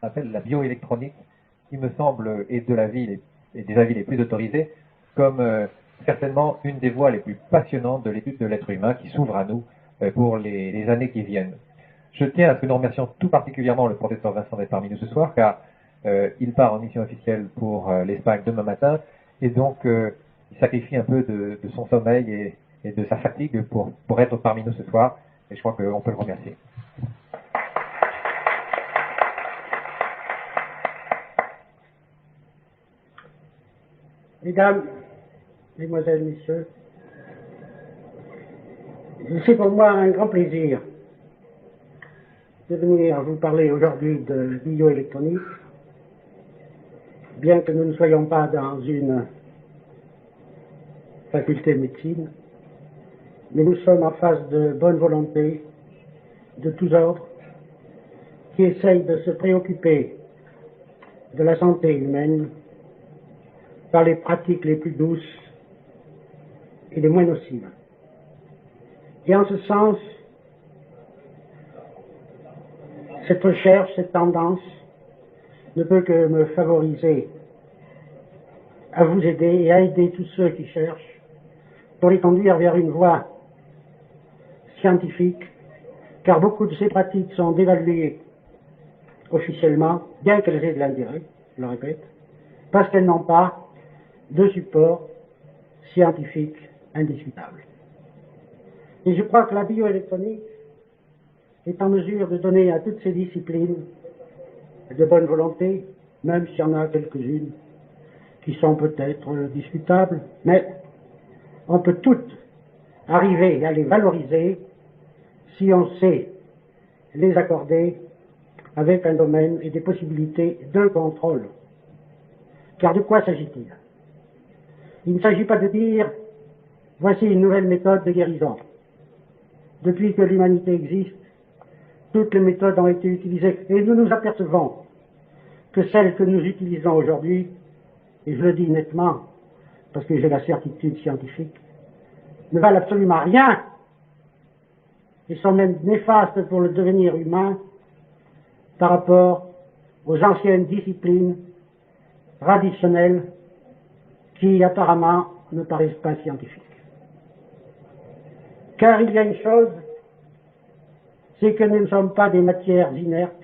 appelle la bioélectronique, qui me semble est de l'avis et des avis les plus autorisés, comme certainement une des voies les plus passionnantes de l'étude de l'être humain qui s'ouvre à nous pour les années qui viennent. Je tiens à ce que nous remercions tout particulièrement le professeur Vincent d'être parmi nous ce soir, car il part en mission officielle pour l'Espagne demain matin, et donc il sacrifie un peu de son sommeil et de sa fatigue pour être parmi nous ce soir, et je crois qu'on peut le remercier. Mesdames, Mesdemoiselles, Messieurs, c'est pour moi un grand plaisir de venir vous parler aujourd'hui de bioélectronique, bien que nous ne soyons pas dans une faculté de médecine, mais nous sommes en face de bonne volonté de tous ordres qui essayent de se préoccuper de la santé humaine par les pratiques les plus douces et les moins nocives. Et en ce sens, cette recherche, cette tendance ne peut que me favoriser à vous aider et à aider tous ceux qui cherchent pour les conduire vers une voie scientifique, car beaucoup de ces pratiques sont dévaluées officiellement, bien qu'elles aient de l'intérêt, je le répète, parce qu'elles n'ont pas de support scientifique indiscutable. Et je crois que la bioélectronique est en mesure de donner à toutes ces disciplines de bonne volonté, même s'il y en a quelques-unes qui sont peut-être discutables, mais on peut toutes arriver à les valoriser si on sait les accorder avec un domaine et des possibilités de contrôle. Car de quoi s'agit-il? Il ne s'agit pas de dire voici une nouvelle méthode de guérison. Depuis que l'humanité existe, toutes les méthodes ont été utilisées et nous nous apercevons que celles que nous utilisons aujourd'hui, et je le dis nettement parce que j'ai la certitude scientifique, ne valent absolument rien et sont même néfastes pour le devenir humain par rapport aux anciennes disciplines traditionnelles qui apparemment ne paraissent pas scientifiques. Car il y a une chose, c'est que nous ne sommes pas des matières inertes,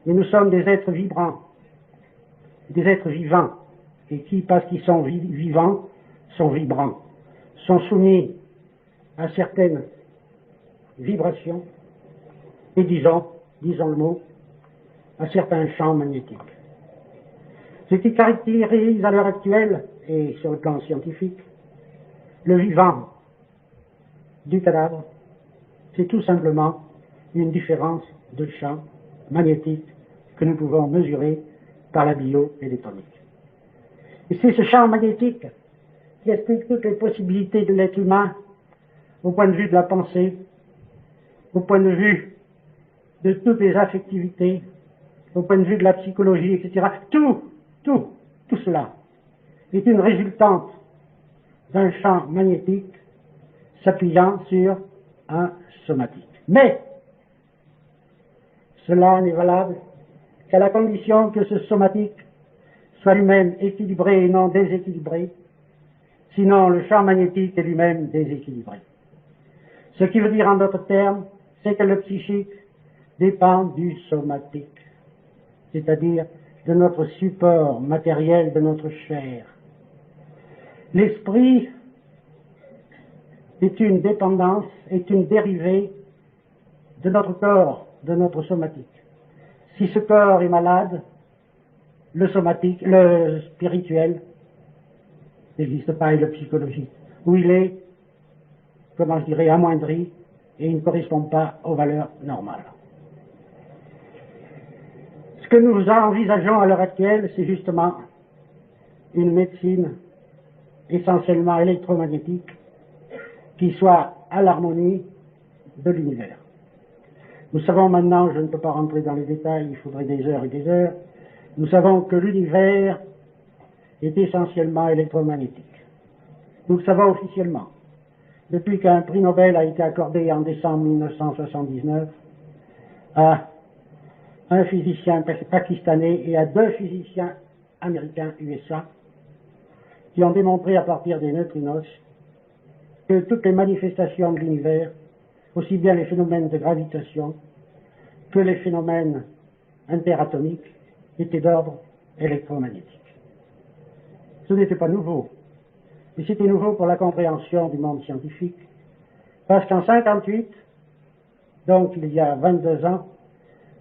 mais nous sommes des êtres vibrants, des êtres vivants, et qui, parce qu'ils sont vivants, sont vibrants, sont soumis à certaines vibrations, et disons le mot, à certains champs magnétiques. Ce qui caractérise à l'heure actuelle, et sur le plan scientifique, le vivant du cadavre, c'est tout simplement une différence de champ magnétique que nous pouvons mesurer par la bioélectronique. Et c'est ce champ magnétique qui explique toutes les possibilités de l'être humain au point de vue de la pensée, au point de vue de toutes les affectivités, au point de vue de la psychologie, etc. Tout cela est une résultante d'un champ magnétique s'appuyant sur un somatique. Mais cela n'est valable qu'à la condition que ce somatique soit lui-même équilibré et non déséquilibré, sinon le champ magnétique est lui-même déséquilibré. Ce qui veut dire en d'autres termes, c'est que le psychique dépend du somatique, c'est-à-dire de notre support matériel, de notre chair. L'esprit est une dépendance, est une dérivée de notre corps, de notre somatique. Si ce corps est malade, le somatique, le spirituel n'existe pas, et le psychologique, où il est, comment je dirais, amoindri, et il ne correspond pas aux valeurs normales. Ce que nous envisageons à l'heure actuelle, c'est justement une médecine essentiellement électromagnétique qui soit à l'harmonie de l'univers. Nous savons maintenant, je ne peux pas rentrer dans les détails, il faudrait des heures et des heures, nous savons que l'univers est essentiellement électromagnétique. Nous le savons officiellement. Depuis qu'un prix Nobel a été accordé en décembre 1979 à à un physicien pakistanais et à 2 physiciens américains USA qui ont démontré à partir des neutrinos que toutes les manifestations de l'univers, aussi bien les phénomènes de gravitation que les phénomènes interatomiques, étaient d'ordre électromagnétique. Ce n'était pas nouveau, mais c'était nouveau pour la compréhension du monde scientifique, parce qu'en 1958, donc il y a 22 ans,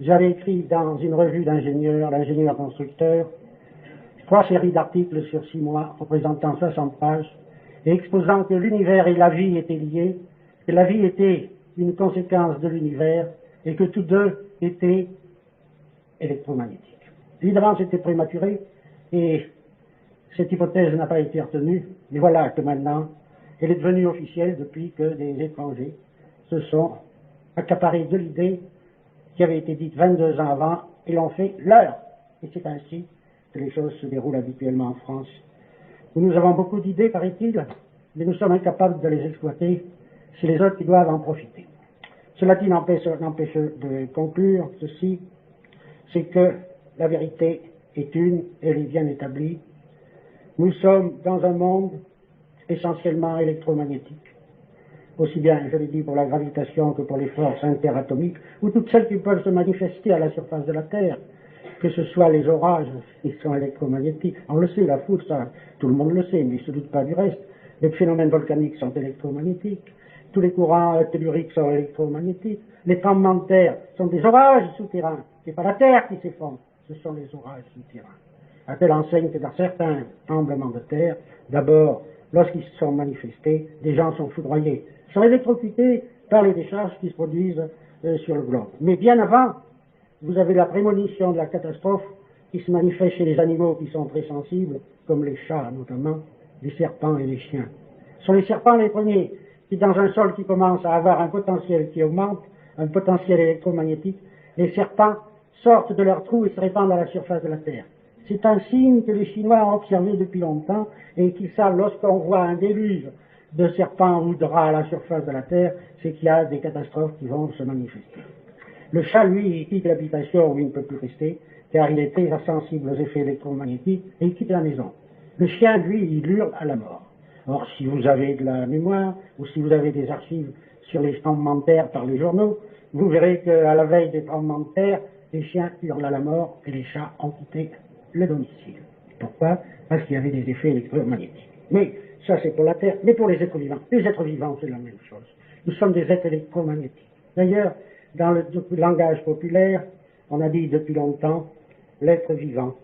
j'avais écrit dans une revue d'ingénieurs, l'ingénieur constructeur, 3 séries d'articles sur 6 mois, représentant 60 pages, et exposant que l'univers et la vie étaient liés, que la vie était une conséquence de l'univers, et que tous deux étaient électromagnétiques. Évidemment, c'était prématuré, et cette hypothèse n'a pas été retenue, mais voilà que maintenant, elle est devenue officielle depuis que des étrangers se sont accaparés de l'idée qui avait été dite 22 ans avant, et l'ont fait leur. Et c'est ainsi que les choses se déroulent habituellement en France, où nous avons beaucoup d'idées, paraît-il, mais nous sommes incapables de les exploiter, c'est les autres qui doivent en profiter. Cela dit n'empêche de conclure ceci, c'est que la vérité est une, elle est bien établie. Nous sommes dans un monde essentiellement électromagnétique, aussi bien, je l'ai dit, pour la gravitation que pour les forces interatomiques, ou toutes celles qui peuvent se manifester à la surface de la Terre, que ce soit les orages, ils sont électromagnétiques. On le sait, la foudre, ça, tout le monde le sait, mais il ne se doute pas du reste. Les phénomènes volcaniques sont électromagnétiques, tous les courants telluriques sont électromagnétiques, les tremblements de terre sont des orages souterrains. C'est pas la Terre qui s'effondre, ce sont les orages souterrains. À telle enseigne que dans certains tremblements de terre, d'abord, lorsqu'ils se sont manifestés, des gens sont foudroyés, sont électrocutés par les décharges qui se produisent sur le globe. Mais bien avant, vous avez la prémonition de la catastrophe qui se manifeste chez les animaux qui sont très sensibles, comme les chats notamment, les serpents et les chiens. Ce sont les serpents les premiers qui, dans un sol qui commence à avoir un potentiel qui augmente, un potentiel électromagnétique, les serpents sortent de leur trou et se répandent à la surface de la Terre. C'est un signe que les Chinois ont observé depuis longtemps et qu'ils savent, lorsqu'on voit un déluge de serpents ou de rats à la surface de la Terre, c'est qu'il y a des catastrophes qui vont se manifester. Le chat, lui, il quitte l'habitation où il ne peut plus rester, car il est très sensible aux effets électromagnétiques, et il quitte la maison. Le chien, lui, il hurle à la mort. Or, si vous avez de la mémoire, ou si vous avez des archives sur les tremblements de terre par les journaux, vous verrez qu'à la veille des tremblements de terre, les chiens hurlent à la mort et les chats ont quitté le domicile. Pourquoi? Parce qu'il y avait des effets électromagnétiques. Mais ça, c'est pour la Terre, mais pour les êtres vivants. Les êtres vivants, c'est la même chose. Nous sommes des êtres électromagnétiques. D'ailleurs, dans le langage populaire, on a dit depuis longtemps, l'être vivant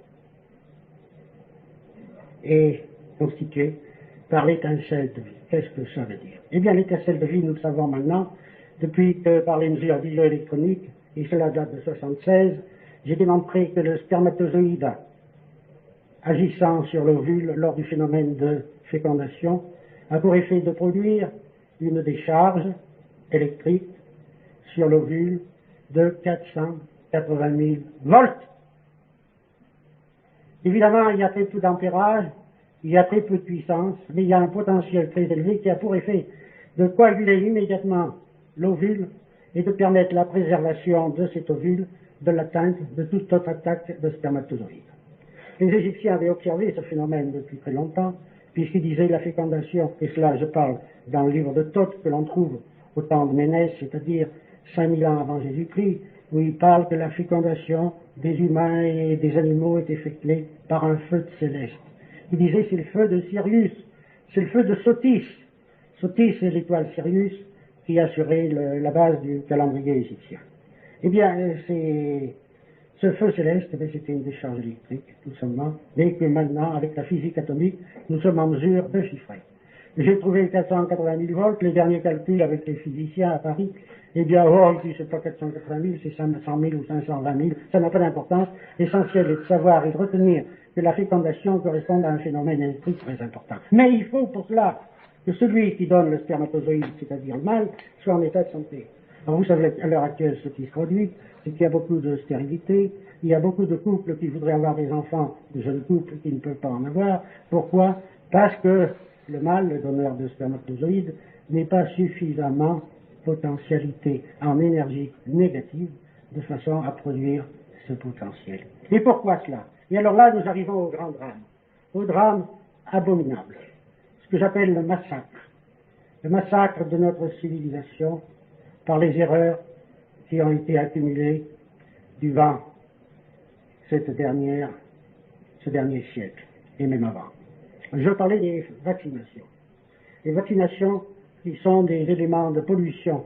est constitué par l'étincelle de vie. Qu'est-ce que ça veut dire? Eh bien, l'étincelle de vie, nous le savons maintenant, depuis que par les mesures bioélectroniques, et cela date de 1976, j'ai démontré que le spermatozoïde, agissant sur l'ovule lors du phénomène de fécondation, a pour effet de produire une décharge électrique sur l'ovule de 480 000 volts. Évidemment, il y a très peu d'ampérage, il y a très peu de puissance, mais il y a un potentiel très élevé qui a pour effet de coaguler immédiatement l'ovule et de permettre la préservation de cet ovule de l'atteinte de toute autre attaque de spermatozoïdes. Les Égyptiens avaient observé ce phénomène depuis très longtemps, puisqu'ils disaient la fécondation, et cela je parle dans le livre de Thoth que l'on trouve au temps de Ménès, c'est-à-dire 5000 ans avant Jésus-Christ, où il parle que la fécondation des humains et des animaux est effectuée par un feu céleste. Il disait c'est le feu de Sirius, c'est le feu de Sotis. Sotis c'est l'étoile Sirius qui assurait la base du calendrier égyptien. Eh bien, ce feu céleste, c'était une décharge électrique, tout simplement, mais que maintenant, avec la physique atomique, nous sommes en mesure de chiffrer. J'ai trouvé 480 000 volts, les derniers calculs avec les physiciens à Paris, eh bien, oh, ici, c'est pas 480 000, c'est 100 000 ou 520 000, ça n'a pas d'importance. L'essentiel est de savoir et de retenir que la fécondation correspond à un phénomène électrique très important. Mais il faut pour cela que celui qui donne le spermatozoïde, c'est-à-dire le mâle, soit en état de santé. Alors vous savez, à l'heure actuelle, ce qui se produit, c'est qu'il y a beaucoup de stérilité, il y a beaucoup de couples qui voudraient avoir des enfants, de jeunes couples qui ne peuvent pas en avoir. Pourquoi? Parce que le mâle, le donneur de spermatozoïdes, n'est pas suffisamment potentialité en énergie négative de façon à produire ce potentiel. Et pourquoi cela? Et alors là, nous arrivons au drame abominable, ce que j'appelle le massacre de notre civilisation par les erreurs qui ont été accumulées durant ce dernier siècle, et même avant. Je parlais des vaccinations. Les vaccinations qui sont des éléments de pollution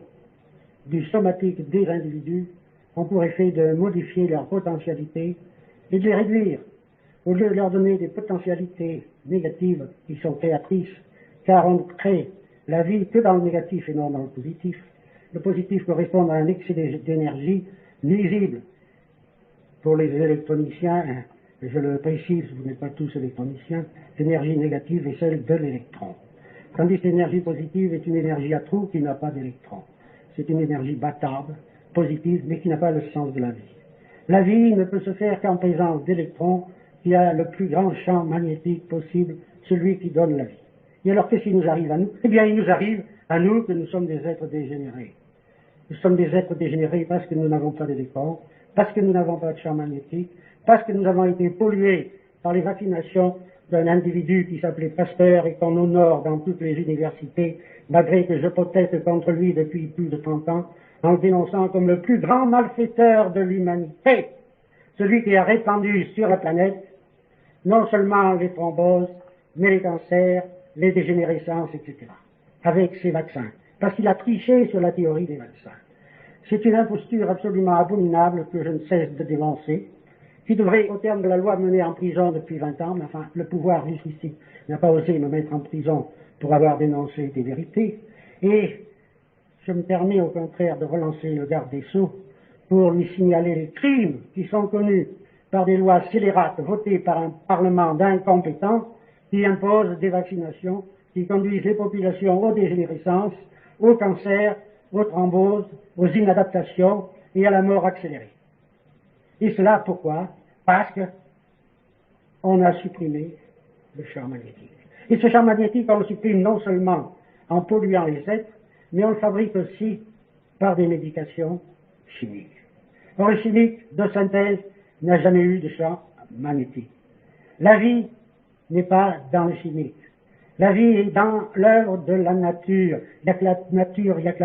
du somatique des individus ont pour effet de modifier leur potentialité et de les réduire, au lieu de leur donner des potentialités négatives qui sont créatrices, car on ne crée la vie que dans le négatif et non dans le positif. Le positif correspond à un excès d'énergie nuisible pour les électroniciens, je le précise, vous n'êtes pas tous électroniciens, l'énergie négative est celle de l'électron. Tandis que l'énergie positive est une énergie à trous qui n'a pas d'électrons. C'est une énergie bâtarde, positive, mais qui n'a pas le sens de la vie. La vie ne peut se faire qu'en présence d'électrons qui a le plus grand champ magnétique possible, celui qui donne la vie. Et alors qu'est-ce qui nous arrive à nous? Eh bien, il nous arrive à nous que nous sommes des êtres dégénérés. Nous sommes des êtres dégénérés parce que nous n'avons pas d'électrons, parce que nous n'avons pas de champ magnétique, parce que nous avons été pollués par les vaccinations d'un individu qui s'appelait Pasteur et qu'on honore dans toutes les universités, malgré que je proteste contre lui depuis plus de 30 ans, en le dénonçant comme le plus grand malfaiteur de l'humanité, celui qui a répandu sur la planète non seulement les thromboses, mais les cancers, les dégénérescences, etc., avec ses vaccins, parce qu'il a triché sur la théorie des vaccins. C'est une imposture absolument abominable que je ne cesse de dénoncer, qui devrait, au terme de la loi, me mener en prison depuis 20 ans, mais enfin, le pouvoir jusqu'ici n'a pas osé me mettre en prison pour avoir dénoncé des vérités, et je me permets au contraire de relancer le garde des Sceaux pour lui signaler les crimes qui sont connus par des lois scélérates votées par un parlement d'incompétents qui imposent des vaccinations qui conduisent les populations aux dégénérescences, au cancer, aux thromboses, aux inadaptations et à la mort accélérée. Et cela pourquoi? Parce qu'on a supprimé le champ magnétique. Et ce champ magnétique, on le supprime non seulement en polluant les êtres, mais on le fabrique aussi par des médications chimiques. Or, le chimique de synthèse n'a jamais eu de champ magnétique. La vie n'est pas dans le chimique. La vie est dans l'œuvre de la nature. Il n'y a que la nature, il n'y a que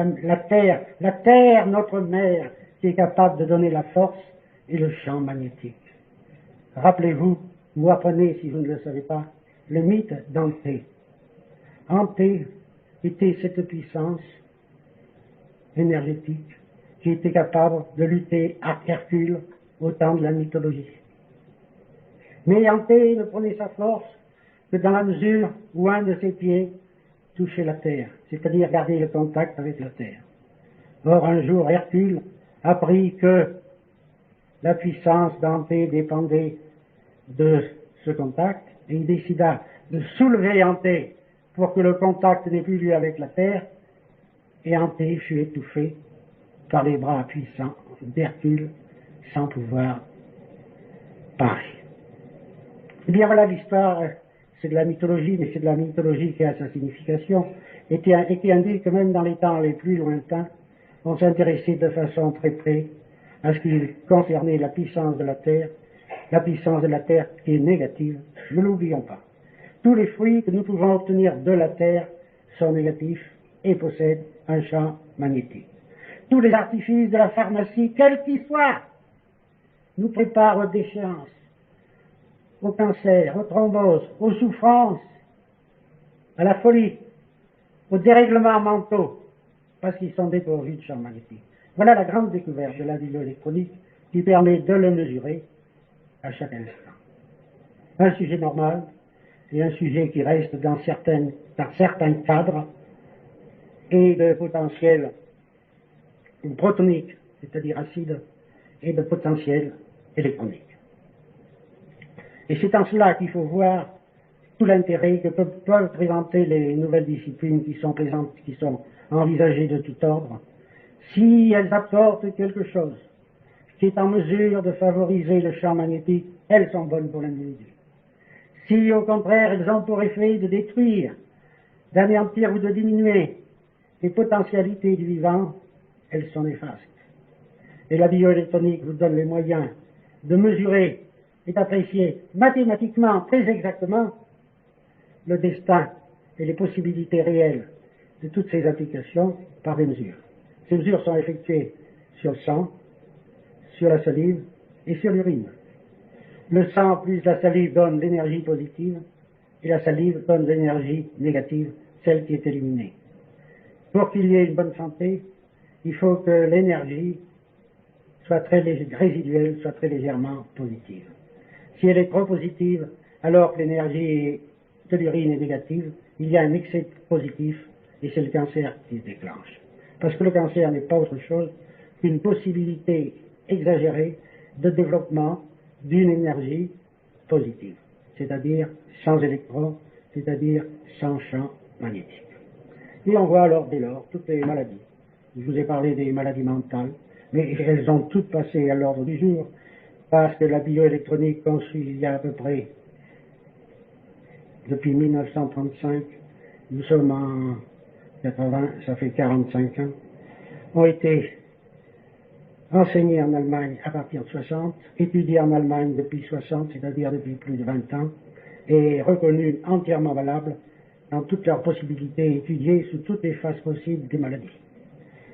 la terre, notre mère, qui est capable de donner la force et le champ magnétique. Rappelez-vous, vous apprenez, si vous ne le savez pas, le mythe d'Anté. Anté était cette puissance énergétique qui était capable de lutter à Hercule au temps de la mythologie. Mais Anté ne prenait sa force que dans la mesure où un de ses pieds touchait la terre, c'est-à-dire garder le contact avec la terre. Or, un jour, Hercule apprit que la puissance d'Anté dépendait de ce contact, et il décida de soulever Anté pour que le contact n'ait plus lieu avec la terre, et Anté fut étouffé par les bras puissants d'Hercule sans pouvoir parler. Eh bien voilà l'histoire, c'est de la mythologie, mais c'est de la mythologie qui a sa signification, et qui indique que même dans les temps les plus lointains, on s'intéressait de façon très près à ce qui concernait la puissance de la terre qui est négative, ne l'oublions pas. Tous les fruits que nous pouvons obtenir de la terre sont négatifs et possèdent un champ magnétique. Tous les artifices de la pharmacie, quels qu'ils soient, nous préparent aux déchéances, au cancer, aux thromboses, aux souffrances, à la folie, aux dérèglements mentaux, parce qu'ils sont dépourvus de champ magnétique. Voilà la grande découverte de la bioélectronique qui permet de le mesurer à chaque instant. Un sujet normal et un sujet qui reste dans certains cadres et de potentiel protonique, c'est-à-dire acide, et de potentiel électronique. Et c'est en cela qu'il faut voir tout l'intérêt que peuvent présenter les nouvelles disciplines qui sont présentes, qui sont envisagées de tout ordre, si elles apportent quelque chose qui est en mesure de favoriser le champ magnétique, elles sont bonnes pour l'individu. Si au contraire elles ont pour effet de détruire, d'anéantir ou de diminuer les potentialités du vivant, elles sont néfastes. Et la bioélectronique vous donne les moyens de mesurer et d'apprécier mathématiquement, très exactement, le destin et les possibilités réelles de toutes ces applications par des mesures. Ces mesures sont effectuées sur le sang, sur la salive et sur l'urine. Le sang plus la salive donne l'énergie positive et la salive donne l'énergie négative, celle qui est éliminée. Pour qu'il y ait une bonne santé, il faut que l'énergie soit très résiduelle, soit très légèrement positive. Si elle est trop positive, alors que l'énergie de l'urine est négative, il y a un excès positif et c'est le cancer qui se déclenche. Parce que le cancer n'est pas autre chose qu'une possibilité exagérée de développement d'une énergie positive, c'est-à-dire sans électrons, c'est-à-dire sans champ magnétique. Et on voit alors dès lors toutes les maladies. Je vous ai parlé des maladies mentales, mais elles ont toutes passé à l'ordre du jour, parce que la bioélectronique conçue il y a à peu près, depuis 1935, nous sommes en 80, ça fait 45 ans, ont été enseignés en Allemagne à partir de 60, étudiés en Allemagne depuis 60, c'est-à-dire depuis plus de 20 ans, et reconnus entièrement valables dans toutes leurs possibilités, étudiés sous toutes les phases possibles des maladies.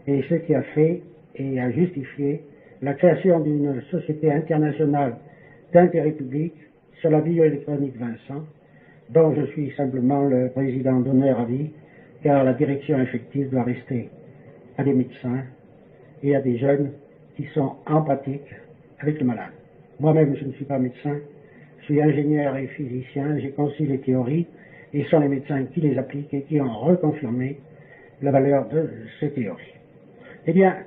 Et ce qui a fait et a justifié la création d'une société internationale d'intérêt public sur la bioélectronique Vincent, dont je suis simplement le président d'honneur à vie, car la direction effective doit rester à des médecins et à des jeunes qui sont empathiques avec le malade. Moi-même, je ne suis pas médecin, je suis ingénieur et physicien, j'ai conçu les théories, et ce sont les médecins qui les appliquent et qui ont reconfirmé la valeur de ces théories. Eh bien,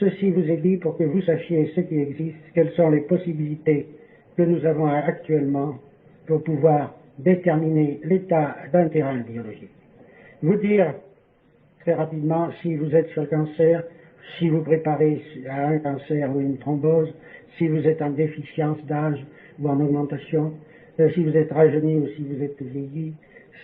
ceci vous est dit pour que vous sachiez ce qui existe, quelles sont les possibilités que nous avons actuellement pour pouvoir déterminer l'état d'un terrain biologique. Vous dire très rapidement si vous êtes sur le cancer, si vous préparez à un cancer ou une thrombose, si vous êtes en déficience d'âge ou en augmentation, si vous êtes rajeuni ou si vous êtes vieilli,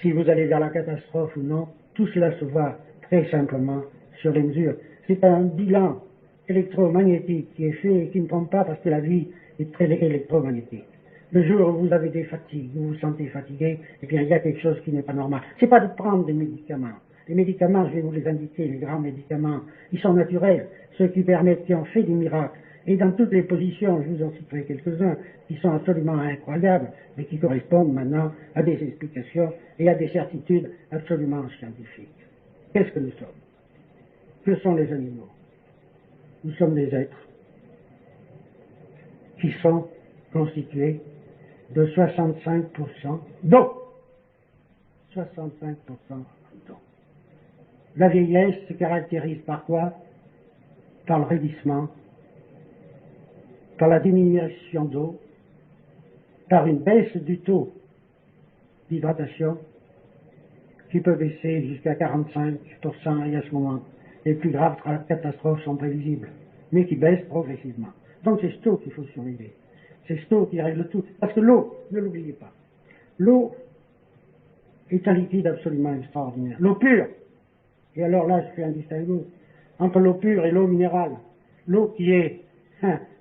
si vous allez vers la catastrophe ou non, tout cela se voit très simplement sur les mesures. C'est un bilan électromagnétique qui est fait et qui ne trompe pas parce que la vie est très électromagnétique. Le jour où vous avez des fatigues, vous vous sentez fatigué, eh bien il y a quelque chose qui n'est pas normal. C'est pas de prendre des médicaments. Les médicaments, je vais vous les indiquer, les grands médicaments, ils sont naturels, ceux qui permettent, qui ont fait des miracles. Et dans toutes les positions, je vous en citerai quelques-uns, qui sont absolument incroyables, mais qui correspondent maintenant à des explications et à des certitudes absolument scientifiques. Qu'est-ce que nous sommes? Que sont les animaux? Nous sommes des êtres qui sont constitués de 65% d'eau. 65% d'eau. La vieillesse se caractérise par quoi? Par le raidissement, par la diminution d'eau, par une baisse du taux d'hydratation qui peut baisser jusqu'à 45%, et à ce moment, les plus graves catastrophes sont prévisibles, mais qui baissent progressivement. Donc c'est ce taux qu'il faut surveiller. C'est ce taux qui règle tout. Parce que l'eau, ne l'oubliez pas, l'eau est un liquide absolument extraordinaire. L'eau pure, et alors là je fais un distinguo entre l'eau pure et l'eau minérale. L'eau qui est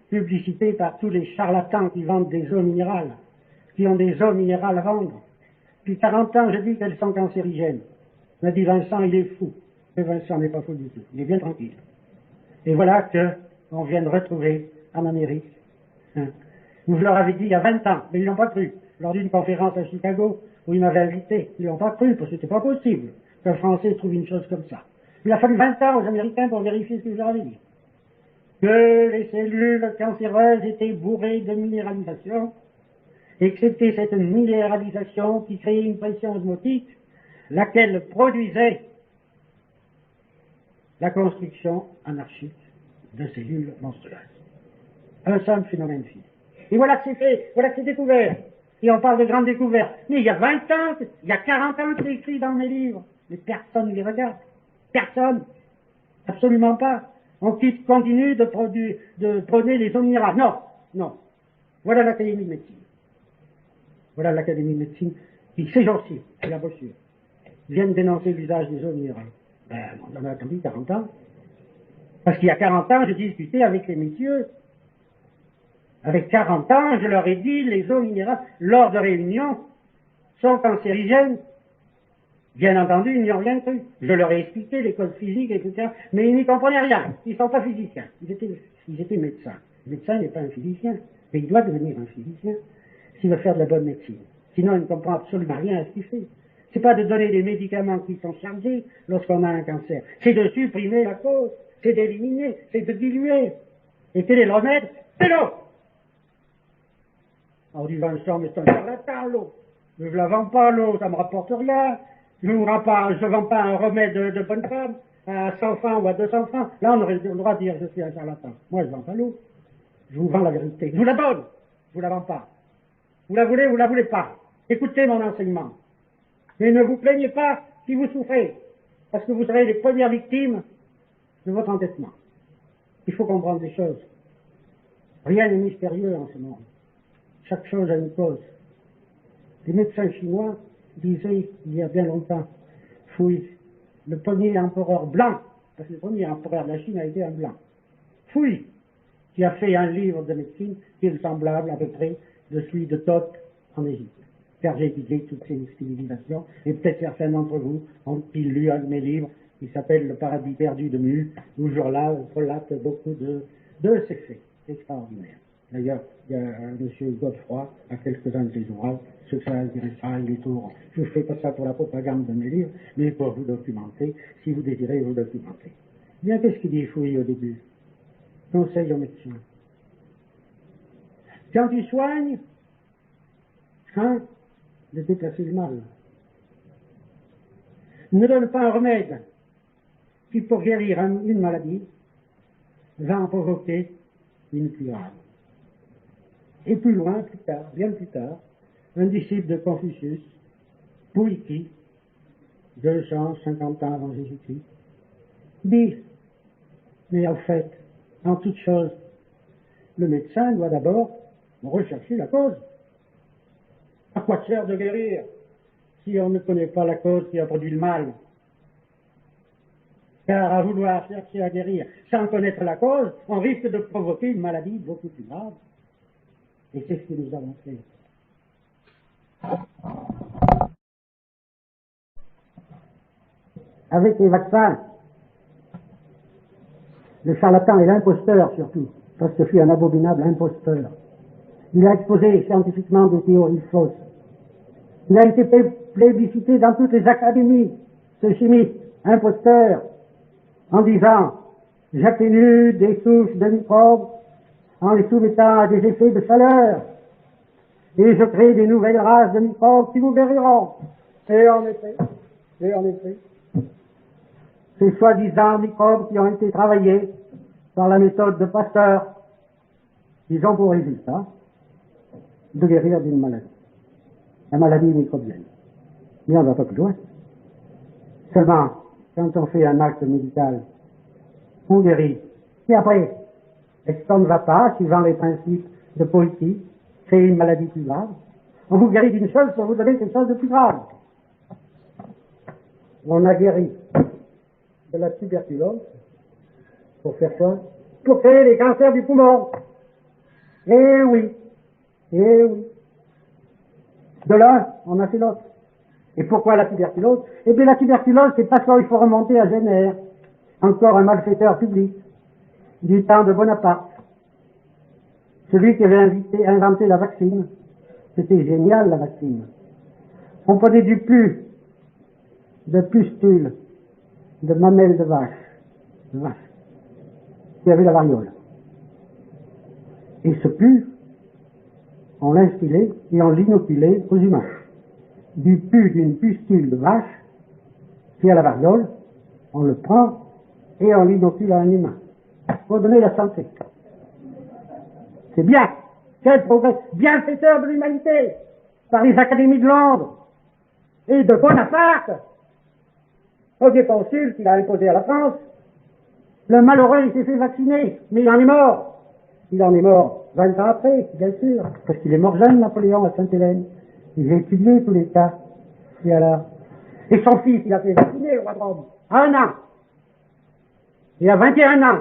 publicitée par tous les charlatans qui vendent des eaux minérales, qui ont des eaux minérales à vendre. Depuis 40 ans, je dis qu'elles sont cancérigènes. On a dit Vincent, il est fou. Mais Vincent n'est pas fou du tout. Il est bien tranquille. Et voilà qu'on vient de retrouver en Amérique. Vous leur avez dit il y a 20 ans, mais ils n'ont pas cru. Lors d'une conférence à Chicago, où ils m'avaient invité, ils n'ont pas cru, parce que c'était pas possible qu'un Français trouve une chose comme ça. Il a fallu 20 ans aux Américains pour vérifier ce que je leur avais dit. Que les cellules cancéreuses étaient bourrées de minéralisation, et que c'était cette minéralisation qui créait une pression osmotique, laquelle produisait la construction anarchique de cellules monstrueuses. Un simple phénomène physique. Et voilà que c'est fait, voilà que c'est découvert. Et on parle de grandes découvertes. Mais il y a 20 ans, il y a 40 ans que c'est écrit dans mes livres. Mais personne ne les regarde. Personne. Absolument pas. On continue de prôner les eaux minérales. Non, non. Voilà l'Académie de médecine. Voilà l'Académie de médecine qui, ces jours-ci, la brochure, viennent dénoncer l'usage des eaux minérales. Ben, on en a attendu 40 ans. Parce qu'il y a 40 ans, j'ai discuté avec les messieurs Avec 40 ans, je leur ai dit, les eaux minérales, lors de réunions, sont cancérigènes. Bien entendu, ils n'y ont rien cru. Je leur ai expliqué les codes physiques, etc. Mais ils n'y comprenaient rien. Ils ne sont pas physiciens. Ils étaient médecins. Le médecin n'est pas un physicien. Mais il doit devenir un physicien s'il veut faire de la bonne médecine. Sinon, il ne comprend absolument rien à ce qu'il fait. C'est pas de donner des médicaments qui sont chargés lorsqu'on a un cancer. C'est de supprimer la cause. C'est d'éliminer. C'est de diluer. Et quel est le remède? C'est l'eau. On dit, Vincent, mais c'est un charlatan, l'eau. Je ne la vends pas, l'eau, ça ne me rapporte rien. Je ne vends pas un remède de bonne femme à 100 francs ou à 200 francs. Là, on aurait le droit de dire, je suis un charlatan. Moi, je ne vends pas l'eau. Je vous vends la vérité. Je vous la donne. Je vous la vends pas. Vous la voulez, vous la voulez pas. Écoutez mon enseignement. Mais ne vous plaignez pas si vous souffrez. Parce que vous serez les premières victimes de votre endettement. Il faut comprendre des choses. Rien n'est mystérieux en ce monde. Chaque chose a une cause. Les médecins chinois disaient, il y a bien longtemps, Fouille, le premier empereur blanc, parce que le premier empereur de la Chine a été un blanc, Fouille, qui a fait un livre de médecine qui est semblable à peu près de celui de Thoth en Égypte. Car j'ai étudié toutes ces civilisations, et peut-être certains d'entre vous ont-ils lu un de mes livres qui s'appelle Le paradis perdu de Mu, où je relate beaucoup de ces faits extraordinaires. D'ailleurs, il y a M. Godefroy, à quelques-uns de ses ouvrages, ceux que ça intéressera, il est au... Je ne fais pas ça pour la propagande de mes livres, mais pour vous documenter, si vous désirez vous documenter. Bien, qu'est-ce qu'il dit Fouille au début? Conseil aux médecins. Quand tu soignes, crains de déplacer le mal. Ne donne pas un remède qui, pour guérir une maladie, va en provoquer une plus grave. Et plus loin, plus tard, bien plus tard, un disciple de Confucius, Puyi, 250 ans avant Jésus-Christ, dit, mais en fait, en toute chose, le médecin doit d'abord rechercher la cause. À quoi sert de guérir si on ne connaît pas la cause qui a produit le mal? Car à vouloir chercher à guérir sans connaître la cause, on risque de provoquer une maladie beaucoup plus grave. Et c'est ce que nous avons fait. Avec les vaccins, le charlatan et l'imposteur surtout, parce que je suis un abominable imposteur. Il a exposé scientifiquement des théories fausses. Il a été plébiscité dans toutes les académies, ce chimiste, imposteur, en disant « j'atténue des souches de microbes en les soumettant à des effets de chaleur, et je crée des nouvelles races de microbes qui vous guériront. » Et en effet, ces soi-disant microbes qui ont été travaillés par la méthode de Pasteur, ils ont pour résultat de guérir d'une maladie, la maladie microbienne. Mais on ne va pas plus loin. Seulement, quand on fait un acte médical, on guérit. Et après, est-ce qu'on ne va pas, suivant les principes de politique, créer une maladie plus grave? On vous guérit d'une chose pour vous donner quelque chose de plus grave. On a guéri de la tuberculose. Pour faire quoi? Pour créer les cancers du poumon. Eh oui. De l'un, on a fait l'autre. Et pourquoi la tuberculose? Eh bien, la tuberculose, c'est parce qu'il faut remonter à Jenner, encore un malfaiteur public, du temps de Bonaparte. Celui qui avait inventé la vaccine. C'était génial, la vaccine. On prenait du pus, de pustules, de mamelles de vache, qui avait la variole. Et ce pus, on l'instillait et on l'inoculait aux humains. Du pus d'une pustule de vache qui a la variole, on le prend et on l'inocule à un humain pour donner la santé. C'est bien. Quel progrès bienfaiteur de l'humanité par les académies de Londres et de Bonaparte. Premier consul qu'il a imposé à la France, le malheureux il s'est fait vacciner, mais il en est mort. Il en est mort 20 ans après, bien sûr, parce qu'il est mort jeune, Napoléon, à Sainte-Hélène. Il a étudié tous les cas. Et alors, et son fils, il a fait vacciner au roi de Rome, à 1 an. Et à 21 ans,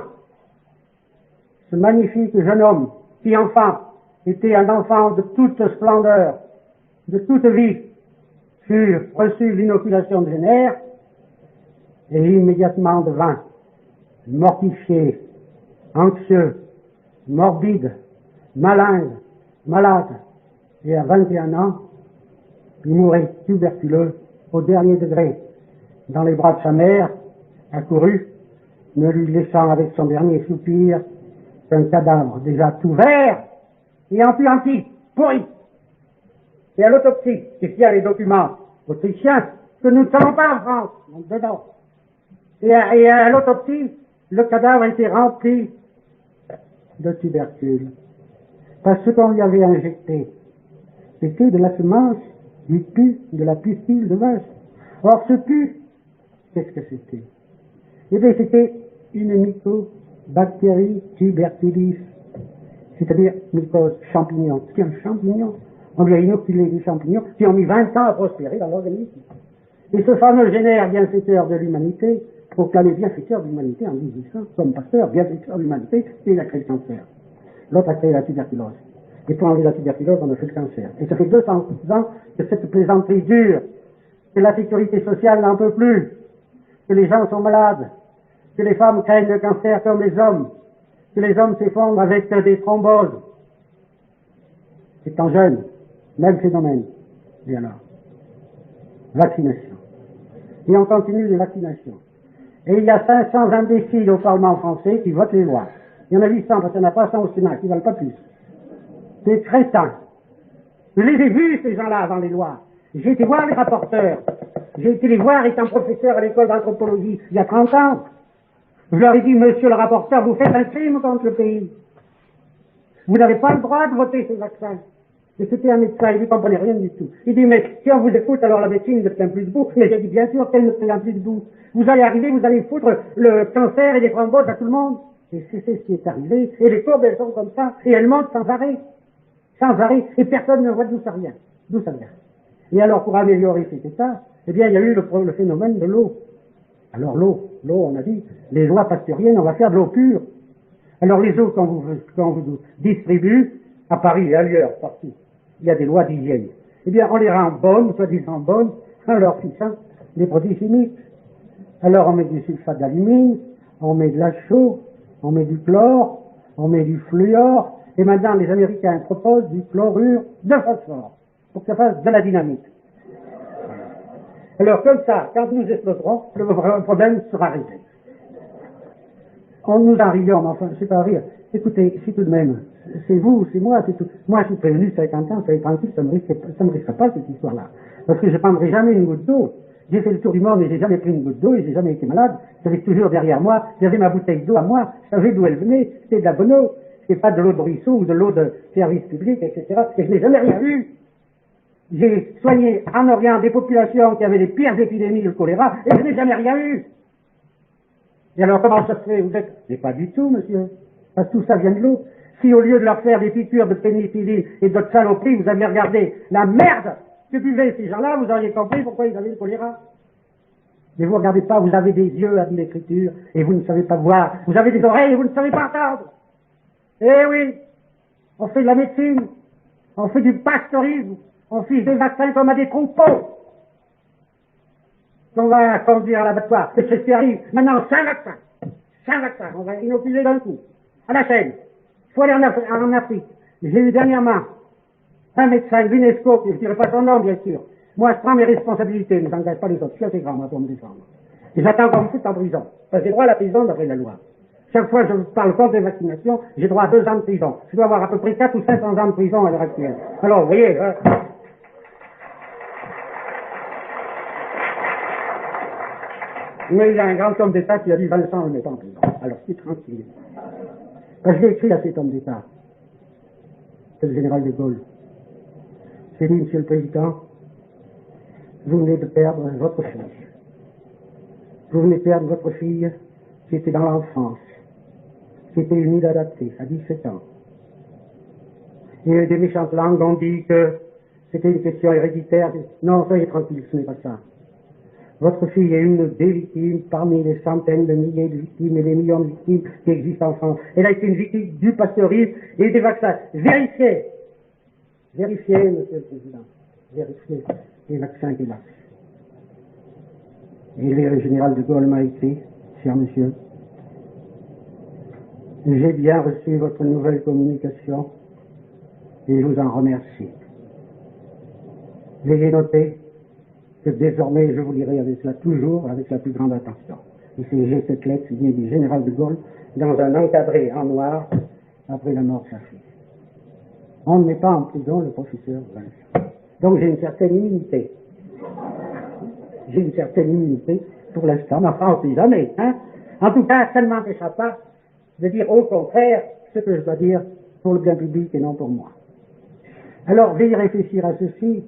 ce magnifique jeune homme, qui enfant, était un enfant de toute splendeur, de toute vie, fut reçu l'inoculation de Jenner et immédiatement devint mortifié, anxieux, morbide, malade, et à 21 ans, il mourait tuberculeux au dernier degré, dans les bras de sa mère, accourue, ne lui laissant avec son dernier soupir qu'un cadavre déjà tout vert et empuanti, pourri. Et à l'autopsie, c'est qu'il y a les documents autrichiens que nous ne savons pas en France, donc dedans. Et à l'autopsie, le cadavre était rempli de tubercules. Parce que qu'on lui avait injecté, c'était de la semence du pus, de la pustule de vache. Or, ce pus, qu'est-ce que c'était? Eh bien, c'était une mycobactérie tuberculis, c'est-à-dire mycose champignon. C'est un champignon. On lui a inoculé du champignon qui ont mis 20 ans à prospérer dans l'organisme. Et ce fameux Jenner, bienfaiteur de l'humanité, proclamé bienfaiteur de l'humanité en 1800, comme Pasteur, bienfaiteur de l'humanité, et il a créé le cancer. L'autre a créé la tuberculose. Et pour enlever la tuberculose, on a fait le cancer. Et ça fait 200 ans que cette plaisanterie dure, que la sécurité sociale n'en peut plus, que les gens sont malades, que les femmes craignent le cancer comme les hommes, que les hommes s'effondrent avec des thromboses. Étant jeune, même phénomène. Et alors, vaccination. Et on continue les vaccinations. Et il y a 500 imbéciles au Parlement français qui votent les lois. Il y en a 800 parce qu'il n'y en a pas 100 au Sénat, qui ne valent pas plus. Des crétins. Je les ai vus, ces gens-là, avant les lois. J'ai été voir les rapporteurs. J'ai été les voir étant professeur à l'école d'anthropologie il y a 30 ans. Je leur ai dit, monsieur le rapporteur, vous faites un crime contre le pays. Vous n'avez pas le droit de voter ces vaccins. Et c'était un médecin, il ne comprenait rien du tout. Il dit, mais si on vous écoute, alors la médecine ne tient plus debout. Mais j'ai dit, bien sûr qu'elle ne tient plus debout. Vous allez arriver, vous allez foutre le cancer et les thromboses à tout le monde. Et c'est ce qui est arrivé. Et les courbes, elles sont comme ça. Et elles montent sans arrêt. Sans arrêt. Et personne ne voit d'où ça vient. D'où ça vient. Et alors, pour améliorer cet état, eh bien, il y a eu le phénomène de l'eau. Alors, l'eau, on a dit, les lois pasteuriennes, on va faire de l'eau pure. Alors, les eaux qu'on vous distribue, à Paris et ailleurs, partout, il y a des lois d'hygiène. Eh bien, on les rend bonnes, soi-disant bonnes, en leur fixant des produits chimiques. Alors, on met du sulfate d'alumine, on met de la chaux, on met du chlore, on met du fluor, et maintenant, les Américains proposent du chlorure de phosphore, pour que ça fasse de la dynamite. Alors, comme ça, quand nous exploserons, le problème sera réglé. On nous en riant, mais enfin, c'est pas rire. Écoutez, si tout de même, c'est vous, c'est moi, c'est tout. Moi, je suis prévenu, 50 ans, soyez tranquille, ça me risquerait pas cette histoire-là. Parce que je prendrai jamais une goutte d'eau. J'ai fait le tour du monde et j'ai jamais pris une goutte d'eau et j'ai jamais été malade. J'avais toujours derrière moi, j'avais ma bouteille d'eau à moi, je savais d'où elle venait, c'était de la bonne eau. C'était pas de l'eau de ruisseau ou de l'eau de service public, etc. Et je n'ai jamais rien eu. J'ai soigné en Orient des populations qui avaient les pires épidémies de choléra et je n'ai jamais rien eu. Et alors comment ça se fait? Vous êtes... Mais pas du tout, monsieur. Parce que tout ça vient de l'eau. Si au lieu de leur faire des piqûres de pénicilline et d'autres saloperies, vous aviez regardé la merde que buvaient ces gens-là, vous auriez compris pourquoi ils avaient le choléra. Mais vous regardez pas, vous avez des yeux, a dit l'Écriture, et vous ne savez pas voir. Vous avez des oreilles et vous ne savez pas entendre. Eh oui, on fait de la médecine, on fait du pasteurisme, on fiche des vaccins comme à des troupeaux. On va conduire à l'abattoir. C'est ce qui arrive. Maintenant, 5 vaccins. On va inoculer d'un coup. À la chaîne. Il faut aller en Afrique. J'ai eu dernièrement un médecin de l'UNESCO, je ne dirai pas son nom, bien sûr. Moi, je prends mes responsabilités, je n'engage pas les autres. Je suis assez grand, moi, pour me défendre. Et j'attends qu'on me foute en prison. Parce que j'ai droit à la prison d'après la loi. Chaque fois que je parle contre les vaccinations, j'ai droit à 2 ans de prison. Je dois avoir à peu près 400 ou 500 ans de prison à l'heure actuelle. Alors, vous voyez... Mais il y a un grand homme d'État qui a dit Vincent le met en prison. Alors, c'est tranquille. Parce que j'ai écrit à cet homme d'État. C'est le général de Gaulle. J'ai dit, Monsieur le Président, vous venez de perdre votre fille. Vous venez de perdre votre fille qui était dans l'enfance, qui était une adaptée à 17 ans. Et des méchantes langues ont dit que c'était une question héréditaire. Non, soyez tranquille, ce n'est pas ça. Votre fille est une des victimes parmi les centaines de milliers de victimes et les millions de victimes qui existent en France. Elle a été une victime du pasteurisme et des vaccins. Vérifiez Vérifiez, Monsieur le Président, vérifiez les vaccins qu'il a fait. Et le général de Gaulle m'a écrit, cher monsieur, j'ai bien reçu votre nouvelle communication et je vous en remercie. Veuillez noter que désormais je vous lirai toujours avec la plus grande attention. Et j'ai cette lettre qui vient du général de Gaulle dans un encadré en noir après la mort de sa fille. On ne met pas en prison le professeur Vincent. Donc j'ai une certaine immunité. J'ai une certaine immunité pour l'instant, mais enfin on ne sait jamais. Hein? En tout cas, ça ne m'empêchera pas de dire au contraire ce que je dois dire pour le bien public et non pour moi. Alors, veuillez réfléchir à ceci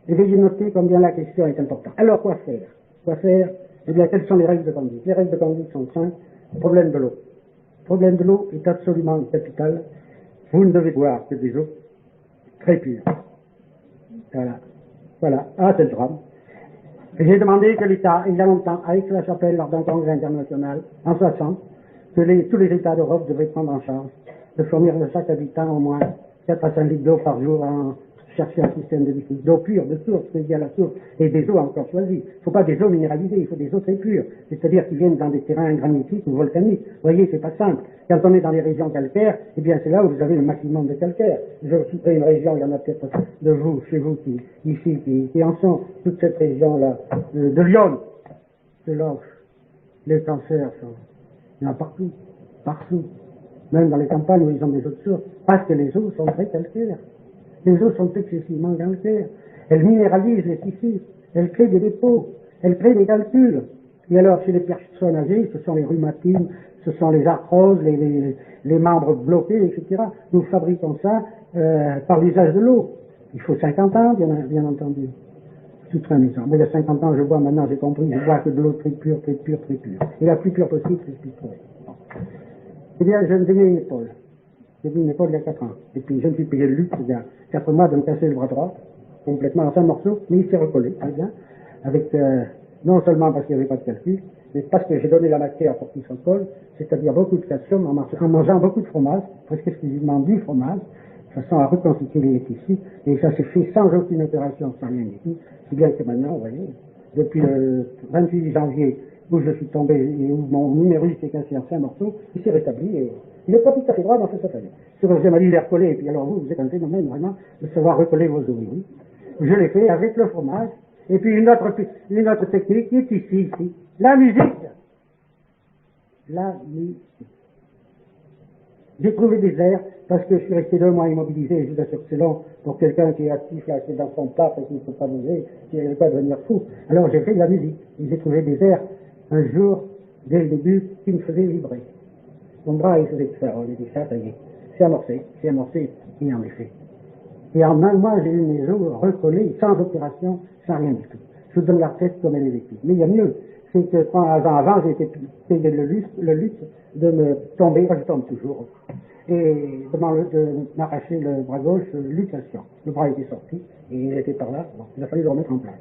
et veuillez noter combien la question est importante. Alors, quoi faire? Quoi faire? Eh bien, quelles sont les règles de conduite? Les règles de conduite sont simples. Problème de l'eau. Le problème de l'eau est absolument capital. Vous ne devez boire que des eaux très pures. Voilà. Voilà. Ah, c'est le drame. J'ai demandé que l'État, il y a longtemps, à Aix-la-Chapelle, lors d'un congrès international, en 60, que tous les États d'Europe devraient prendre en charge de fournir à chaque habitant au moins 4 à 5 litres d'eau par jour en chercher un système de diffusion d'eau pure, de source, c'est à la source, et des eaux encore choisies. Il ne faut pas des eaux minéralisées, il faut des eaux très pures, c'est-à-dire qui viennent dans des terrains granitiques ou volcaniques. Vous voyez, c'est pas simple. Quand on est dans les régions calcaires, eh bien c'est là où vous avez le maximum de calcaire. Je citerai une région, il y en a peut-être de vous, chez vous, qui en sont, toute cette région-là, de Lyon, de l'Auge. Les cancers sont, il y en a partout, partout. Même dans les campagnes où ils ont des eaux de source, parce que les eaux sont très calcaires. Les eaux sont excessivement calcaires. Elles minéralisent les tissus, elles créent des dépôts, elles créent des calculs. Et alors, chez les personnes âgées, ce sont les rhumatismes, ce sont les arthroses, les membres bloqués, etc. Nous fabriquons ça par l'usage de l'eau. Il faut 50 ans, bien entendu. C'est très amusant. Mais il y a 50 ans, je bois, maintenant j'ai compris, je bois que de l'eau très pure, très pure, très pure. Et la plus pure possible, c'est ce qu'il faut. Eh bien, je me donnais une épaule. J'ai mis une épaule il y a 4 ans. Et puis, je me suis payé le luxe, il y a 4 mois, de me casser le bras droit, complètement en 5 morceaux, mais il s'est recollé, très bien, avec, non seulement parce qu'il n'y avait pas de calcul, mais parce que j'ai donné la matière pour qu'il se recolle, c'est-à-dire beaucoup de calcium en mangeant beaucoup de fromage, presque exclusivement du fromage, de façon à reconstituer les tissus, et ça s'est fait sans aucune opération, sans rien du tout, si bien que maintenant, vous voyez, depuis le 28 janvier, où je suis tombé et où mon numérus s'est cassé en 5 morceaux, il s'est rétabli et il n'est pas tout à fait droit dans ce fauteuil. Le chirurgien m'a dit, il est recollé, et puis alors vous êtes un phénomène vraiment de savoir recoller vos os. Oui. Je l'ai fait avec le fromage, et puis une autre technique qui est ici. La musique. La musique. J'ai trouvé des airs, parce que je suis resté 2 mois immobilisé, et je vous assure que c'est long pour quelqu'un qui est actif, là, c'est dans son taf et qui ne peut pas bouger, qui n'arrive pas à devenir fou. Alors j'ai fait de la musique, et j'ai trouvé des airs, un jour, dès le début, qui me faisaient vibrer. Mon bras, il faisait tout ça, on a dit ça, ça y est, c'est amorcé, et en effet. Et en un mois, j'ai eu mes os recollés, sans opération, sans rien du tout. Je vous donne la recette comme elle est vécue. Mais il y a mieux, c'est que 3 ans avant, j'ai été payé le luxe de me tomber, je tombe toujours, et de m'arracher le bras gauche, luxation. Le bras était sorti, et il était par là, bon, il a fallu le remettre en place.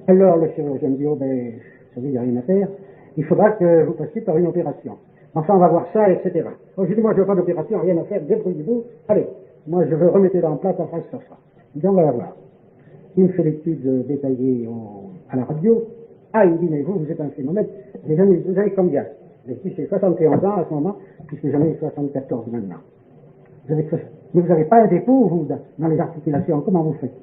Alors le chirurgien me dit, oh ben, vous savez, il n'y a rien à faire, il faudra que vous passiez par une opération. Enfin, on va voir ça, etc. Donc, je dis, moi, je veux pas d'opération, rien à faire, débrouillez-vous. Allez, moi, je veux remettre en place en face sur ça. Donc, on va voir. Il me fait l'étude détaillée à la radio. Ah, il me dit, mais vous êtes un phénomène. Vous avez combien? Je dis, j'ai 71 ans à ce moment, puisque j'en ai 74 maintenant. Mais vous n'avez pas un dépôt, vous, dans les articulations. Comment vous faites?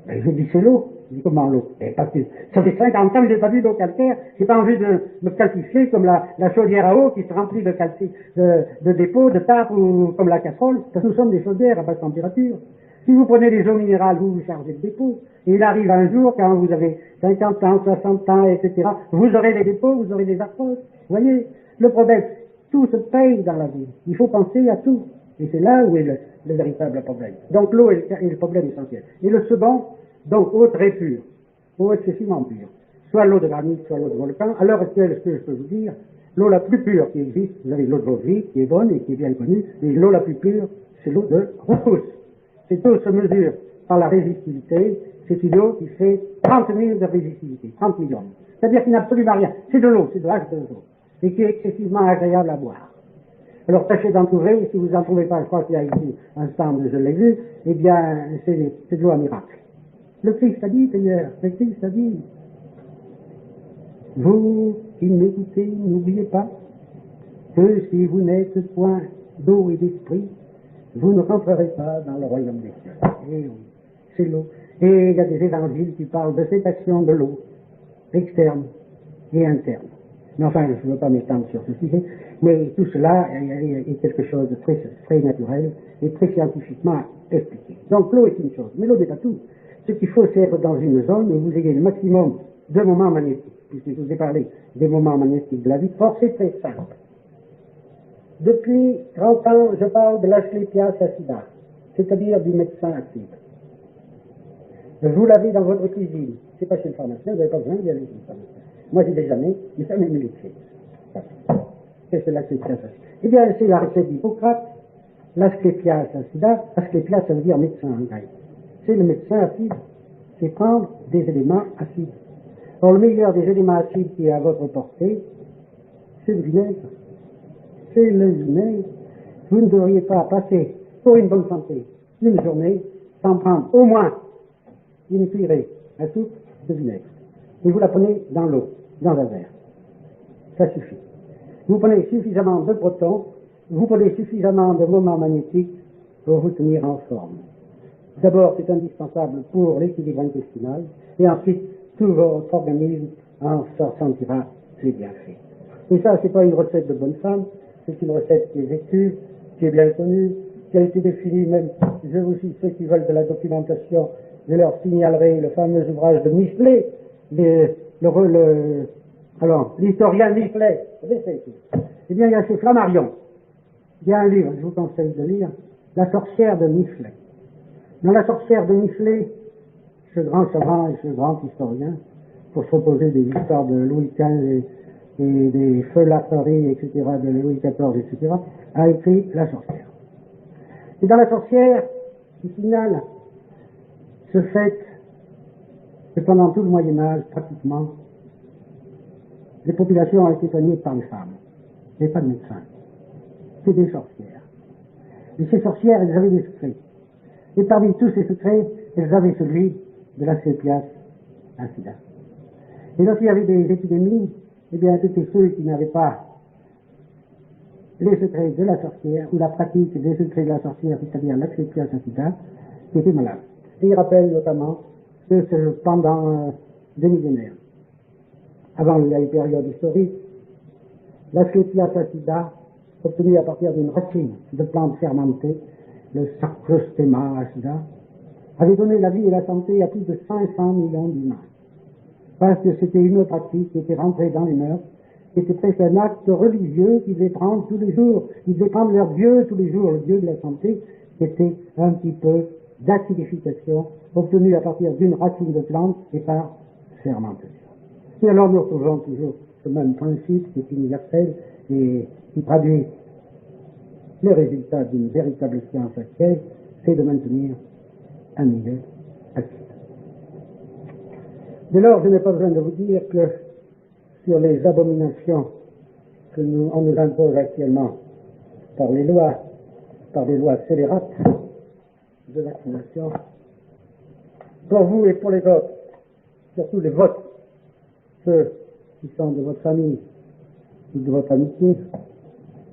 Ben, je dis, c'est l'eau. Je dis, comment l'eau? Parce que ça fait 50 ans que je n'ai pas vu d'eau calcaire. J'ai pas envie de me calcifier comme la chaudière à eau qui se remplit de dépôts, de tapes, ou comme la casserole. Parce que nous sommes des chaudières à basse température. Si vous prenez des eaux minérales, vous chargez de dépôts. Et il arrive un jour, quand vous avez 50 ans, 60 ans, etc., vous aurez des dépôts, vous aurez des arthroses. Vous voyez? Le problème, tout se paye dans la vie. Il faut penser à tout. Et c'est là où est le véritable problème. Donc l'eau est le problème essentiel. Et le second, donc eau très pure, eau excessivement pure. Soit l'eau de granit, soit l'eau de volcan. À l'heure actuelle, ce que je peux vous dire, l'eau la plus pure qui existe, vous avez l'eau de Vaudeville, qui est bonne et qui est bien connue, mais l'eau la plus pure, c'est l'eau de Rouscous. Cette eau se mesure par la résistivité. C'est une eau qui fait 30 000 de résistivité, 30 millions. C'est-à-dire qu'il n'y a absolument rien. C'est de l'eau, c'est de H2O. Et qui est excessivement agréable à boire. Alors tâchez d'en trouver, si vous n'en trouvez pas, je crois qu'il y a ici un stand, je l'ai vu, eh bien, c'est de l'eau à miracle. Le Christ a dit, Seigneur, le Christ a dit, vous qui m'écoutez, n'oubliez pas que si vous n'êtes point d'eau et d'esprit, vous ne rentrerez pas dans le royaume des cieux. Et oui, c'est l'eau. Et il y a des évangiles qui parlent de cette action de l'eau, externe et interne. Mais enfin, je ne veux pas m'étendre sur ce sujet, mais tout cela est quelque chose de très, très naturel et très scientifiquement expliqué. Donc l'eau est une chose, mais l'eau n'est pas tout. Ce qu'il faut, c'est être dans une zone où vous ayez le maximum de moments magnétiques, puisque je vous ai parlé des moments magnétiques de la vie. Or, c'est très simple. Depuis 30 ans, je parle de l'Asclepias acida, c'est-à-dire du médecin acide. Vous l'avez dans votre cuisine. C'est pas chez le pharmacien, vous n'avez pas besoin d'y aller chez le pharmacien. Moi, j'y vais jamais, mais ça m'est médecin. Qu'est-ce que l'Asclepias acida? Eh bien, c'est la recette d'Hippocrate. L'Asclepias acida, Asclepias, ça veut dire médecin en grec. C'est le médecin acide. C'est prendre des éléments acides. Or, le meilleur des éléments acides qui est à votre portée, c'est le vinaigre. C'est le vinaigre. Vous ne devriez pas passer, pour une bonne santé, une journée sans prendre au moins une cuillerée à soupe de vinaigre. Et vous la prenez dans l'eau, dans un verre. Ça suffit. Vous prenez suffisamment de protons, vous prenez suffisamment de moments magnétiques pour vous tenir en forme. D'abord, c'est indispensable pour l'équilibre intestinal, et ensuite, tout votre organisme en sentira les bienfaits. Et ça, c'est pas une recette de bonne femme, c'est une recette qui est vécue, qui est bien connue, qui a été définie même, je vous cite ceux qui veulent de la documentation, je leur signalerai le fameux ouvrage de Michelet, l'historien Michelet. Eh bien, il y a chez Flammarion, il y a un livre, je vous conseille de lire, La sorcière de Michelet. Dans La sorcière de Michelet, ce grand savant et ce grand historien, pour se reposer des histoires de Louis XV et des feulateries, etc., de Louis XIV, etc., a écrit La sorcière. Et dans La sorcière, il signale ce fait que pendant tout le Moyen-Âge, pratiquement, les populations ont été soignées par les femmes, et pas de médecins. C'est des sorcières. Et ces sorcières, elles avaient des secrets. Et parmi tous ces secrets, elles avaient celui de l'Asclepias acida. Et lorsqu'il y avait des épidémies, eh bien, c'était ceux qui n'avaient pas les secrets de la sorcière, ou la pratique des secrets de la sorcière, c'est-à-dire l'Asclepias acida, qui étaient malades. Et il rappelle notamment que pendant des millénaires, avant la période historique, l'Asclepias acida, obtenue à partir d'une racine de plantes fermentées, le Sarcostema acida, avait donné la vie et la santé à plus de 500 millions d'humains. Parce que c'était une pratique qui était rentrée dans les mœurs, qui était presque un acte religieux qu'ils devaient prendre tous les jours. Ils devaient prendre leur Dieu tous les jours, le Dieu de la santé, qui était un petit peu d'acidification obtenue à partir d'une racine de plante et par fermentation. Et alors nous retrouvons toujours ce même principe qui est universel et qui traduit le résultat d'une véritable science actuelle, c'est de maintenir un milieu acide. Dès lors, je n'ai pas besoin de vous dire que sur les abominations que on nous impose actuellement par des lois scélérates de vaccination, pour vous et pour les autres, surtout les vôtres, ceux qui sont de votre famille ou de votre amitié,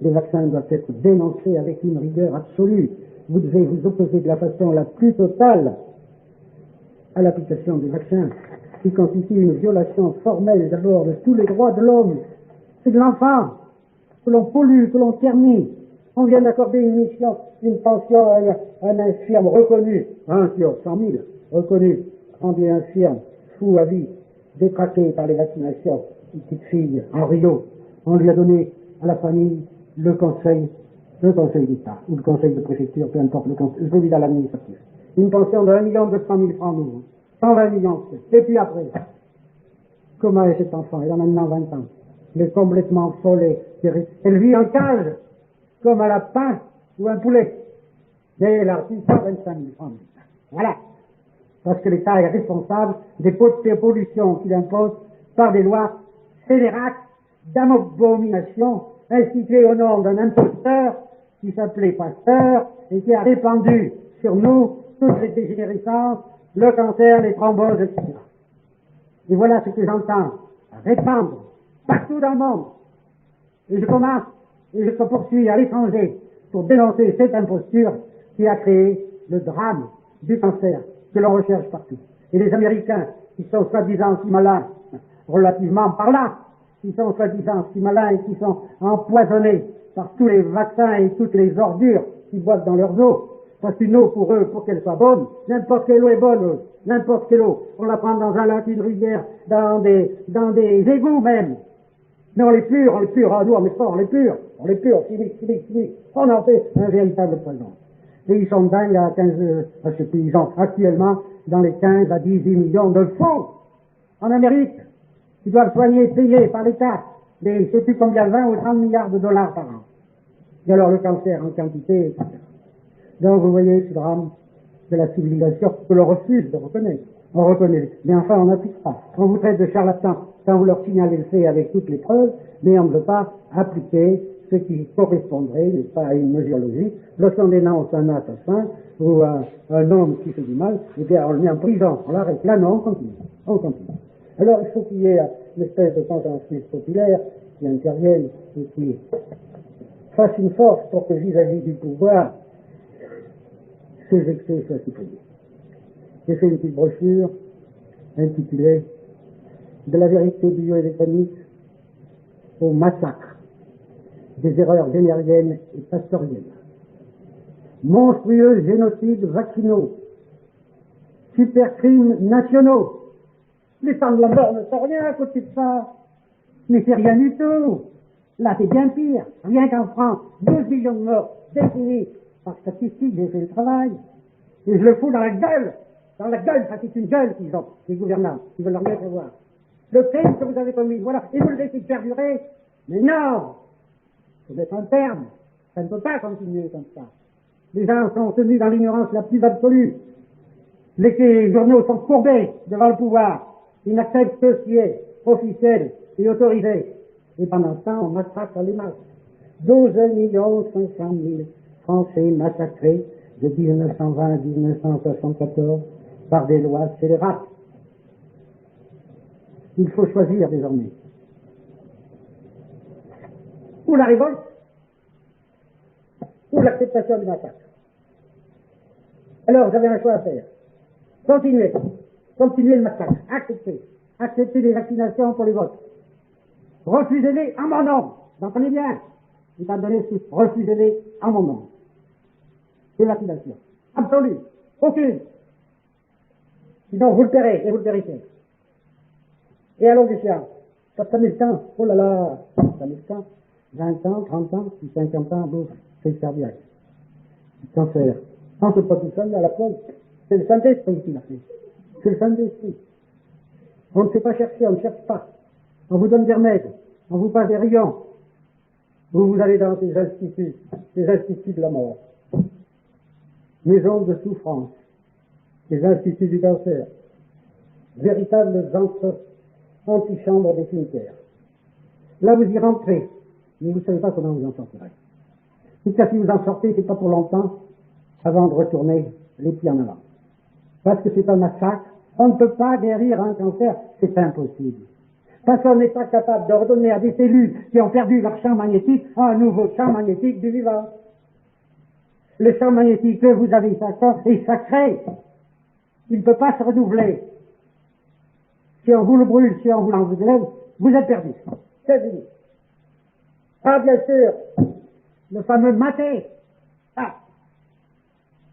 les vaccins doivent être dénoncés avec une rigueur absolue. Vous devez vous opposer de la façon la plus totale à l'application des vaccins, qui constitue une violation formelle d'abord de tous les droits de l'homme. C'est de l'enfant que l'on pollue, que l'on ternit. On vient d'accorder une pension à un infirme reconnu, sur 100 000, reconnu, rendu infirme, fou à vie, détraqué par les vaccinations, une petite fille en Rio. On lui a donné à la famille le conseil d'État, ou le conseil de préfecture, peu importe, le tribunal administratif. Une pension de 1 200 000 francs nouveaux. 120 millions. Et puis après, comment est cet enfant? Elle a maintenant 20 ans. Elle est complètement folle. Elle vit en cage, comme un lapin ou un poulet. Et elle a reçu 125 000 francs. Voilà. Parce que l'État est responsable des pollutions qu'il impose par des lois scélérates, d'abomination, institué au nom d'un imposteur qui s'appelait Pasteur et qui a répandu sur nous toutes les dégénérescences, le cancer, les thromboses, etc. Et voilà ce que j'entends répandre partout dans le monde. Et je commence et je poursuis à l'étranger pour dénoncer cette imposture qui a créé le drame du cancer que l'on recherche partout. Et les Américains, qui sont soi-disant si malins, relativement parlant, qui sont soi-disant si malins et qui sont empoisonnés par tous les vaccins et toutes les ordures qu'ils boivent dans leurs eaux, parce qu'une eau pour eux, pour qu'elle soit bonne, n'importe quelle eau est bonne, n'importe quelle eau. On la prend dans un lac, une rivière, dans des égouts même. Mais on les pure, ah nous on est fort, on les pure, chimique. On en fait un véritable poison. Et ils sont dingues à 15, je sais plus, ils sont actuellement dans les 15 à 18 millions de faux en Amérique, qui doivent soigner, payés par l'État, des, je sais plus combien, 20 ou 30 milliards de dollars par an. Et alors le cancer en quantité, etc. Donc vous voyez ce drame de la civilisation que l'on refuse de reconnaître. On reconnaît, mais enfin on n'applique pas. On vous traite de charlatans quand vous leur signalez le fait avec toutes les preuves, mais on ne veut pas appliquer ce qui correspondrait, n'est-ce pas, à une mesure logique. Lorsqu'on dénonce un assassin ou un homme qui fait du mal, eh bien on le met en prison, on l'arrête. Là non, on continue. Alors il faut qu'il y ait une espèce de consensus populaire qui intervienne et qui fasse une force pour que vis-à-vis du pouvoir, ces excès soient supprimés. J'ai fait une petite brochure intitulée « De la vérité bioélectronique au massacre des erreurs vénériennes et pastoriennes. Monstrueux génocides vaccinaux, supercrimes nationaux. Les temps de la mort ne sont rien à côté de ça. Mais c'est rien du tout. Là, c'est bien pire. Rien qu'en France, 12 millions de morts définis par statistique, j'ai fait le travail. Et je le fous dans la gueule. Dans la gueule, ça c'est une gueule qu'ils ont, les gouvernants, qui veulent rien savoir. Le crime que vous avez commis, voilà, et vous le laissez perdurer. Mais non! Il faut mettre un terme. Ça ne peut pas continuer comme ça. Les gens sont tenus dans l'ignorance la plus absolue. Les journaux sont courbés devant le pouvoir. Ils n'acceptent que ce qui est officiel et autorisé. Et pendant ce temps, on massacre les masses. 12 500 000 Français massacrés de 1920 à 1974 par des lois scélérates. Il faut choisir désormais. Ou la révolte, ou l'acceptation du massacre. Alors, vous avez un choix à faire. Continuez le massacre. Acceptez les vaccinations pour les votes. Refusez-les en mon nom. Vous entendez bien? Étant donné ce refusez-les en mon nom. Les vaccinations. Absolue. Aucune. Sinon, vous le paierez, et vous le périssez. Et à longue échéance. Ça met le temps. Oh là là, ça met le temps. 20 ans, 30 ans, puis 50 ans, bouf, c'est le cardiaque. Le cancer. Non, c'est pas tout seul, à la preuve. C'est le Saint-Esprit qui l'a fait. C'est le Saint-Esprit. On ne sait pas chercher, on ne cherche pas. On vous donne des remèdes, on vous passe des rayons. Vous allez dans ces instituts de la mort. Maisons de souffrance, les instituts du cancer, véritables antichambres des cimetières. Là, vous y rentrez, mais vous ne savez pas comment vous en sortirez. En tout cas, si vous en sortez, c'est pas pour longtemps avant de retourner les pieds en avant. Parce que c'est un massacre. On ne peut pas guérir un cancer, c'est impossible. Parce qu'on n'est pas capable de redonner à des cellules qui ont perdu leur champ magnétique un nouveau champ magnétique du vivant. Le champ magnétique que vous avez est sacré. Il ne peut pas se renouveler. Si on vous le brûle, si on vous l'enlève, vous êtes perdu. C'est fini. Ah, bien sûr, le fameux Maté,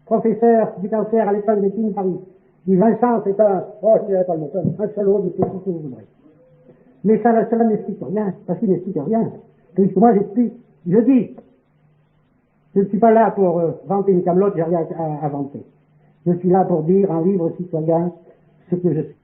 professeur du cancer à l'école de médecine de Paris. dit Vincent, c'est je ne dirais pas le mot, un salaud du petit que vous voudrez. Mais ça n'explique rien, parce qu'il n'explique rien. Puisque moi j'explique, je dis, je ne suis pas là pour vanter une camelote, j'ai rien à vanter. Je suis là pour dire en libre citoyen ce que je suis.